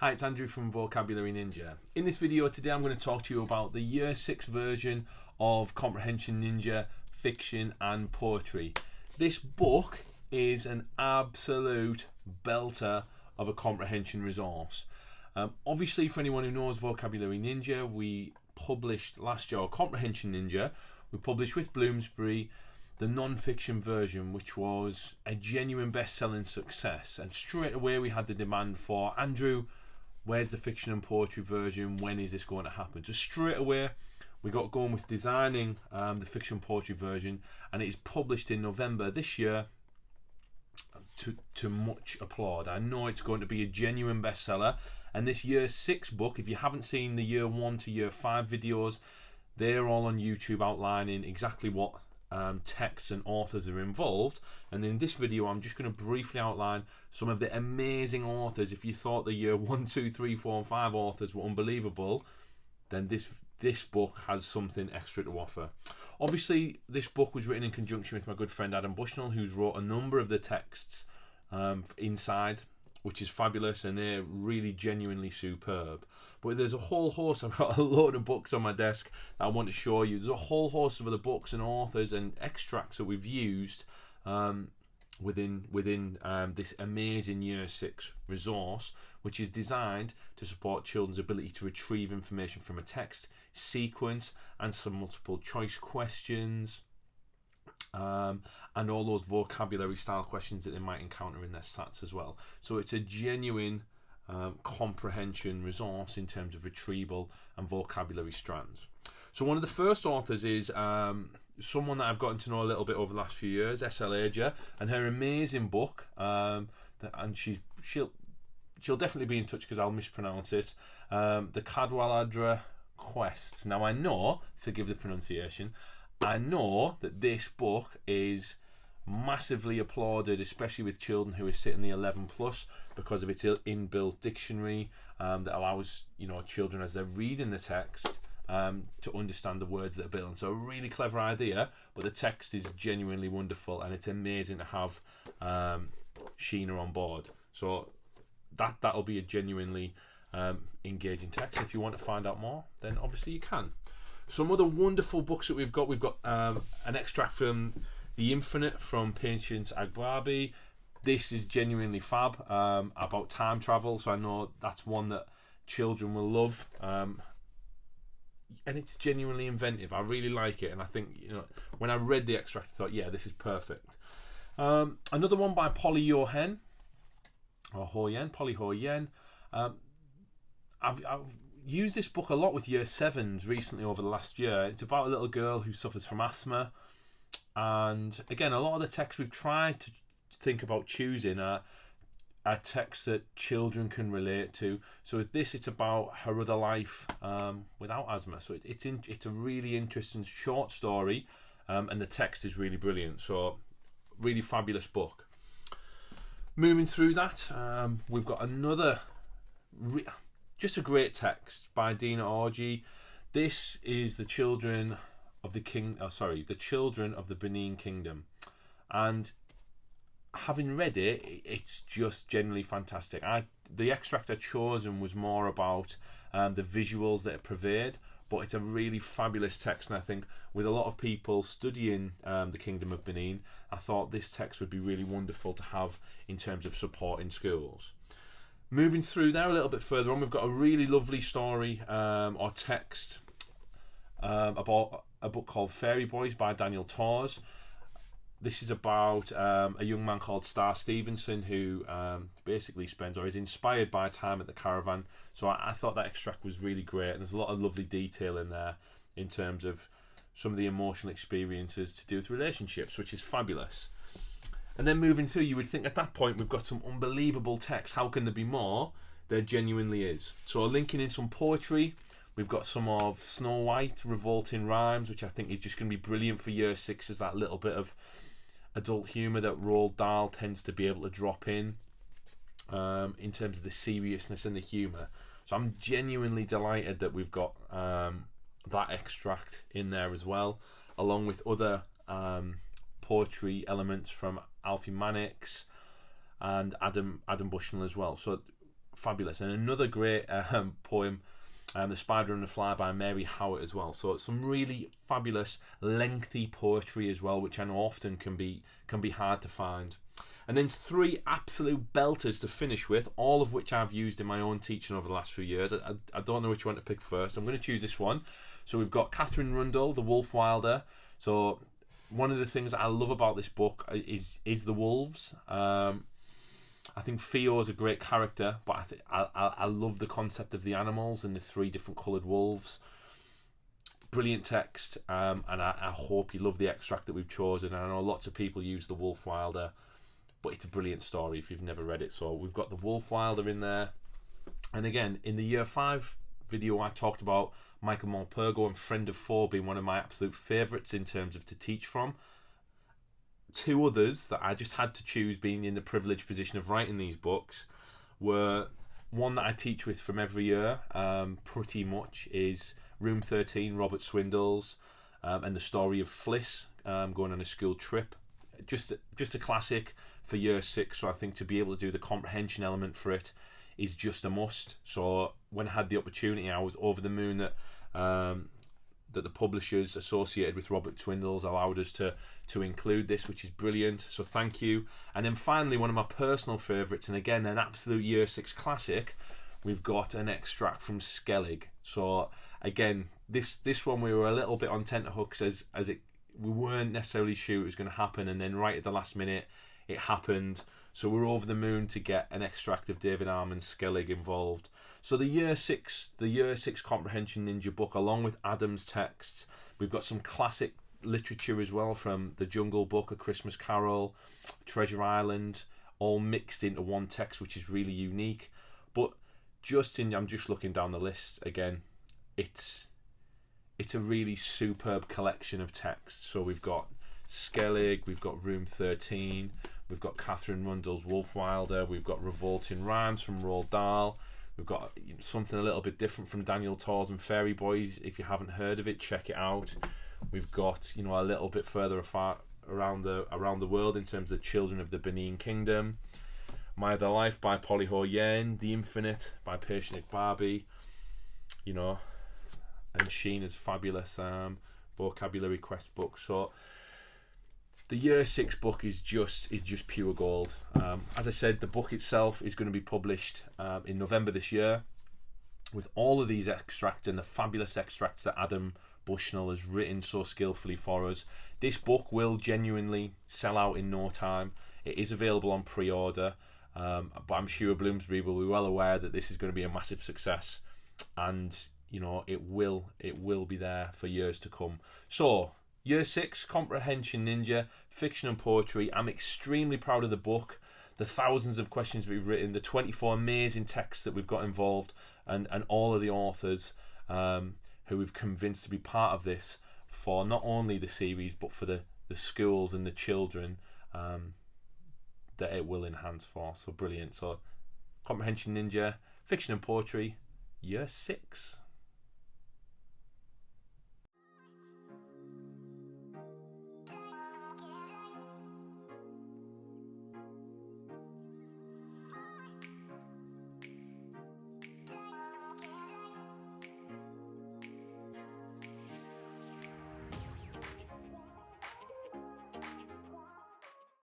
Hi, it's Andrew from Vocabulary Ninja. In this video today I'm going to talk to you about the Year 6 version of Comprehension Ninja Fiction and Poetry. This book is an absolute belter of a comprehension resource. Obviously, for anyone who knows Vocabulary Ninja, we published last year, Comprehension Ninja, we published with Bloomsbury the non-fiction version, which was a genuine best-selling success. And straight away we had the demand for, Andrew, where's the fiction and poetry version? When is this going to happen? So straight away we got going with designing the fiction and poetry version, and it is published in November this year to much applaud. I know it's going to be a genuine bestseller, and this Year 6 book, if you haven't seen the Year 1 to Year 5 videos, they're all on YouTube outlining exactly what texts and authors are involved. And in this video I'm just going to briefly outline some of the amazing authors. If you thought the Year 1, 2, 3, 4 and 5 authors were unbelievable, then this book has something extra to offer. Obviously this book was written in conjunction with my good friend Adam Bushnell, who's wrote a number of the texts inside, which is fabulous, and they're really genuinely superb. But there's a whole host, I've got a load of books on my desk that I want to show you. There's a whole host of other books and authors and extracts that we've used within this amazing Year 6 resource, which is designed to support children's ability to retrieve information from a text, sequence, answer multiple choice questions, and all those vocabulary style questions that they might encounter in their SATs as well. So it's a genuine comprehension resource in terms of retrieval and vocabulary strands. So one of the first authors is someone that I've gotten to know a little bit over the last few years, Skellig, and her amazing book, and she'll definitely be in touch because I'll mispronounce it, the Cadwell Quest. Now I know, forgive the pronunciation, I know that this book is massively applauded, especially with children who are sitting the 11 plus, because of its inbuilt dictionary that allows children, as they're reading the text, to understand the words that are built. So a really clever idea, but the text is genuinely wonderful, and it's amazing to have Sheena on board. So that'll be a genuinely engaging text. If you want to find out more, then obviously you can. Some other wonderful books that we've got an extract from The Infinite from Patience Agbabi. This is genuinely fab, about time travel, so I know that's one that children will love, and it's genuinely inventive. I really like it, and I think when I read the extract I thought, yeah, this is perfect. Another one by Polly Ho-Yen. I've used this book a lot with Year 7s recently over the last year. It's about a little girl who suffers from asthma, and again, a lot of the texts we've tried to think about choosing are texts that children can relate to. So with this, it's about her other life without asthma. So it's a really interesting short story, and the text is really brilliant. So really fabulous book. Moving through that, we've got another just a great text by Dina Orji. This is the children of the children of the Benin Kingdom, and having read it, it's just generally fantastic. The extract I chosen was more about the visuals that it pervade, but it's a really fabulous text, and I think with a lot of people studying the Kingdom of Benin, I thought this text would be really wonderful to have in terms of support in schools. Moving through there a little bit further on, we've got a really lovely story or text about a book called Fairy Boys by Daniel Tors. This is about a young man called Star Stevenson who basically spends or is inspired by time at the caravan. So I thought that extract was really great, and there's a lot of lovely detail in there in terms of some of the emotional experiences to do with relationships, which is fabulous. And then moving through, you would think at that point we've got some unbelievable text. How can there be more? There genuinely is. So linking in some poetry, we've got some of Snow White, Revolting Rhymes, which I think is just going to be brilliant for Year 6 as that little bit of adult humour that Roald Dahl tends to be able to drop in terms of the seriousness and the humour. So I'm genuinely delighted that we've got that extract in there as well, along with other poetry elements from Alfie Mannix and Adam Bushnell as well. So fabulous. And another great poem, The Spider and the Fly by Mary Howitt as well. So it's some really fabulous, lengthy poetry as well, which I know often can be hard to find. And then 3 absolute belters to finish with, all of which I've used in my own teaching over the last few years. I don't know which one to pick first. I'm going to choose this one. So we've got Catherine Rundell, The Wolf Wilder. So one of the things that I love about this book is the wolves. I think Theo is a great character, but I love the concept of the animals and the 3 different coloured wolves. Brilliant text, and I hope you love the extract that we've chosen. I know lots of people use The Wolf Wilder, but it's a brilliant story if you've never read it. So we've got The Wolf Wilder in there. And again, in the Year 5 video, I talked about Michael Morpurgo and Friend of Four being one of my absolute favourites in terms of to teach from. 2 others that I just had to choose, being in the privileged position of writing these books, were one that I teach with from every year, pretty much, is Room 13, Robert Swindles, and the story of Fliss going on a school trip. Just a classic for Year 6, so I think to be able to do the comprehension element for it is just a must. So when I had the opportunity, I was over the moon that the publishers associated with Robert Swindles allowed us to include this, which is brilliant. So thank you. And then finally, one of my personal favourites, and again an absolute Year 6 classic, we've got an extract from Skellig. So again, this one we were a little bit on tenterhooks as we weren't necessarily sure it was going to happen, and then right at the last minute it happened. So we're over the moon to get an extract of David Armand's Skellig involved. So the Year 6 Comprehension Ninja book, along with Adam's texts, we've got some classic literature as well, from The Jungle Book, A Christmas Carol, Treasure Island, all mixed into one text, which is really unique. But I'm just looking down the list again, it's a really superb collection of texts. So we've got Skellig, we've got Room 13, we've got Catherine Rundell's Wolf Wilder, we've got Revolting Rhymes from Roald Dahl, we've got something a little bit different from Daniel Tors and Fairy Boys. If you haven't heard of it, check it out. We've got a little bit further afar around the world in terms of Children of the Benin Kingdom, My Other Life by Polly Ho Yen, The Infinite by Patience Barbie, and Sheena's fabulous vocabulary quest book. So the Year 6 book is just pure gold. As I said, the book itself is going to be published in November this year, with all of these extracts and the fabulous extracts that Adam Bushnell has written so skillfully for us. This book will genuinely sell out in no time. It is available on pre-order, but I'm sure Bloomsbury will be well aware that this is going to be a massive success, and it will be there for years to come. So Year 6 Comprehension Ninja, Fiction and Poetry. I'm extremely proud of the book, the thousands of questions we've written, the 24 amazing texts that we've got involved, and all of the authors who we've convinced to be part of this for not only the series but for the schools and the children that it will enhance for. So brilliant. So Comprehension Ninja, Fiction and Poetry, Year 6.